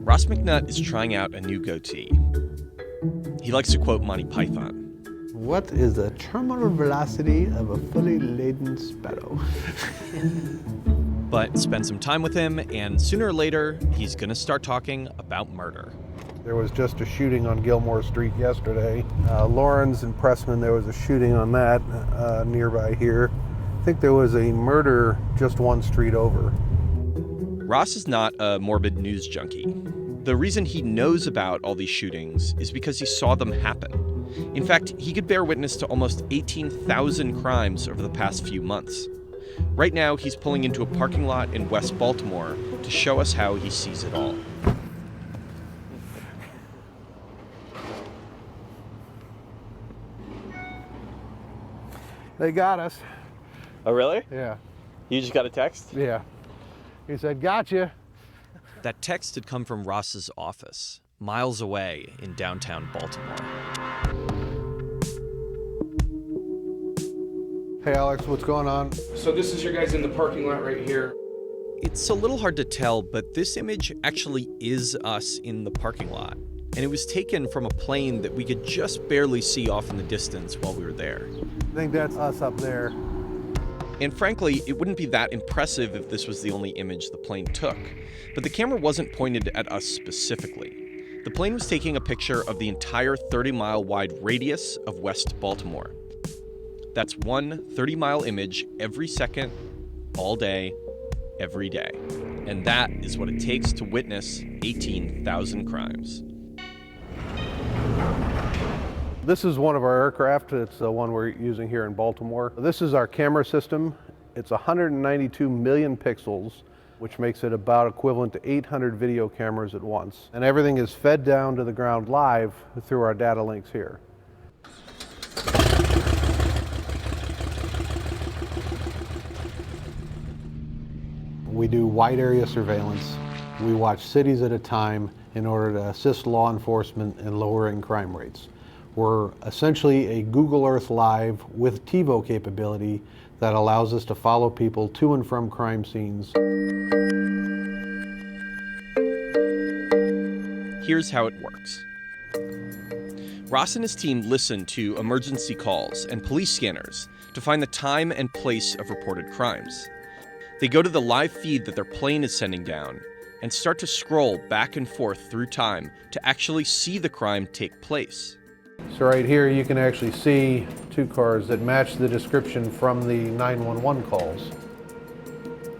Ross McNutt is trying out a new goatee. He likes to quote Monty Python. What is the terminal velocity of a fully laden sparrow? But spend some time with him, and sooner or later, he's going to start talking about murder. There was just a shooting on Gilmore Street yesterday. Lawrence and Pressman, there was a shooting on that nearby here. I think there was a murder just one street over. Ross is not a morbid news junkie. The reason he knows about all these shootings is because he saw them happen. In fact, he could bear witness to almost 18,000 crimes over the past few months. Right now, he's pulling into a parking lot in West Baltimore to show us how he sees it all. They got us. Oh, really? Yeah. You just got a text? Yeah. He said, "Gotcha." That text had come from Ross's office, miles away in downtown Baltimore. Hey, Alex, what's going on? So this is your guys in the parking lot right here. It's a little hard to tell, but this image actually is us in the parking lot. And it was taken from a plane that we could just barely see off in the distance while we were there. I think that's us up there. And frankly, it wouldn't be that impressive if this was the only image the plane took. But the camera wasn't pointed at us specifically. The plane was taking a picture of the entire 30-mile wide radius of West Baltimore. That's one 30-mile image every second, all day, every day. And that is what it takes to witness 18,000 crimes. This is one of our aircraft. It's the one we're using here in Baltimore. This is our camera system. It's 192 million pixels, which makes it about equivalent to 800 video cameras at once. And everything is fed down to the ground live through our data links here. We do wide area surveillance. We watch cities at a time in order to assist law enforcement in lowering crime rates. We're essentially a Google Earth Live with TiVo capability that allows us to follow people to and from crime scenes. Here's how it works. Ross and his team listen to emergency calls and police scanners to find the time and place of reported crimes. They go to the live feed that their plane is sending down and start to scroll back and forth through time to actually see the crime take place. So right here you can actually see two cars that match the description from the 911 calls.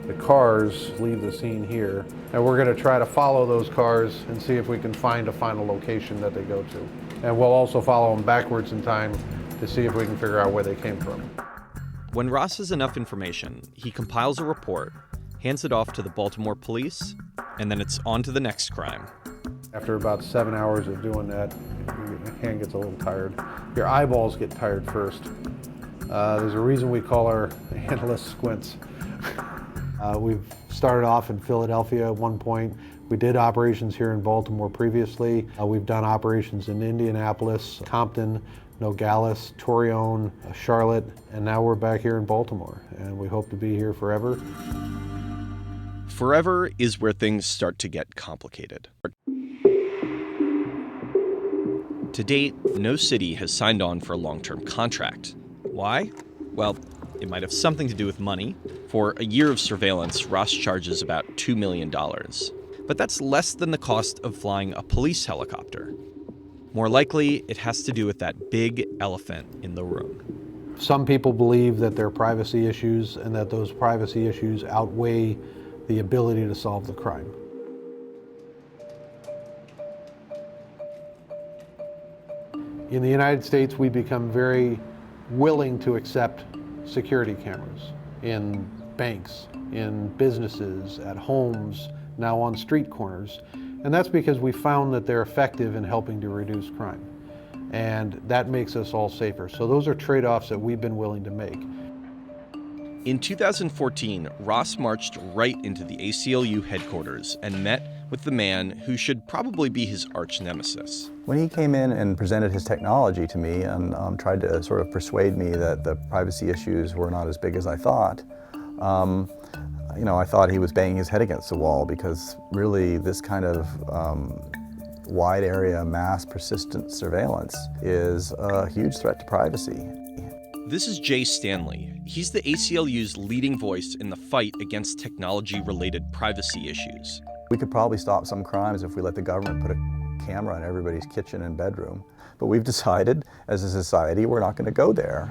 The cars leave the scene here, and we're going to try to follow those cars and see if we can find a final location that they go to. And we'll also follow them backwards in time to see if we can figure out where they came from. When Ross has enough information, he compiles a report, hands it off to the Baltimore police, and then it's on to the next crime. After about 7 hours of doing that, your hand gets a little tired. Your eyeballs get tired first. There's a reason we call our analysts squints. We've started off in Philadelphia at one point. We did operations here in Baltimore previously. We've done operations in Indianapolis, Compton, Nogales, Torreon, Charlotte, and now we're back here in Baltimore, and we hope to be here forever. Forever is where things start to get complicated. To date, no city has signed on for a long-term contract. Why? Well, it might have something to do with money. For a year of surveillance, Ross charges about $2 million. But that's less than the cost of flying a police helicopter. More likely, it has to do with that big elephant in the room. Some people believe that there are privacy issues and that those privacy issues outweigh the ability to solve the crime. In the United States, we become very willing to accept security cameras in banks, in businesses, at homes, now on street corners. And that's because we found that they're effective in helping to reduce crime. And that makes us all safer. So those are trade-offs that we've been willing to make. In 2014, Ross marched right into the ACLU headquarters and met with the man who should probably be his arch nemesis. When he came in and presented his technology to me and tried to sort of persuade me that the privacy issues were not as big as I thought, I thought he was banging his head against the wall, because really this kind of wide area, mass, persistent surveillance is a huge threat to privacy. This is Jay Stanley. He's the ACLU's leading voice in the fight against technology-related privacy issues. We could probably stop some crimes if we let the government put a camera in everybody's kitchen and bedroom. But we've decided, as a society, we're not going to go there.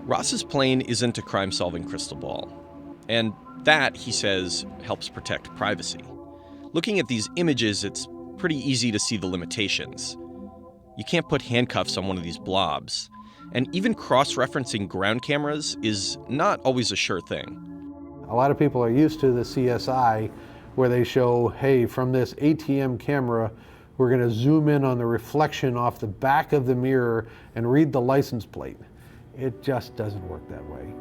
Ross's plane isn't a crime-solving crystal ball. And that, he says, helps protect privacy. Looking at these images, it's pretty easy to see the limitations. You can't put handcuffs on one of these blobs. And even cross-referencing ground cameras is not always a sure thing. A lot of people are used to the CSI, where they show, hey, from this ATM camera, we're going to zoom in on the reflection off the back of the mirror and read the license plate. It just doesn't work that way.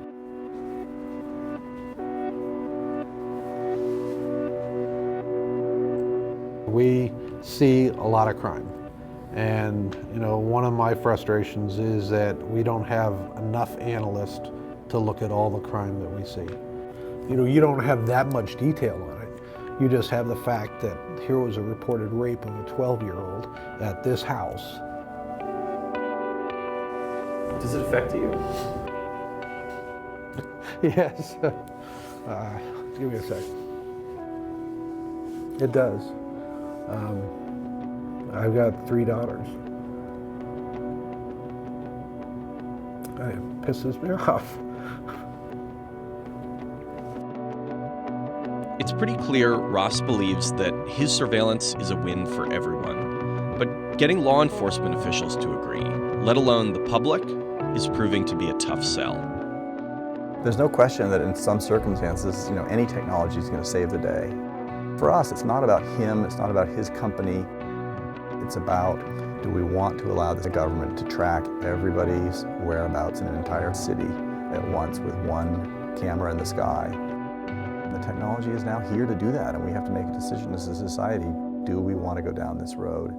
We see a lot of crime. And, one of my frustrations is that we don't have enough analysts to look at all the crime that we see. You don't have that much detail on it. You just have the fact that here was a reported rape of a 12-year-old at this house. Does it affect you? Yes. Give me a sec. It does. I've got 3 daughters. It pisses me off. It's pretty clear Ross believes that his surveillance is a win for everyone. But getting law enforcement officials to agree, let alone the public, is proving to be a tough sell. There's no question that in some circumstances, any technology is going to save the day. For us, it's not about him, it's not about his company. It's about, do we want to allow the government to track everybody's whereabouts in an entire city at once with one camera in the sky? The technology is now here to do that, and we have to make a decision as a society. Do we want to go down this road?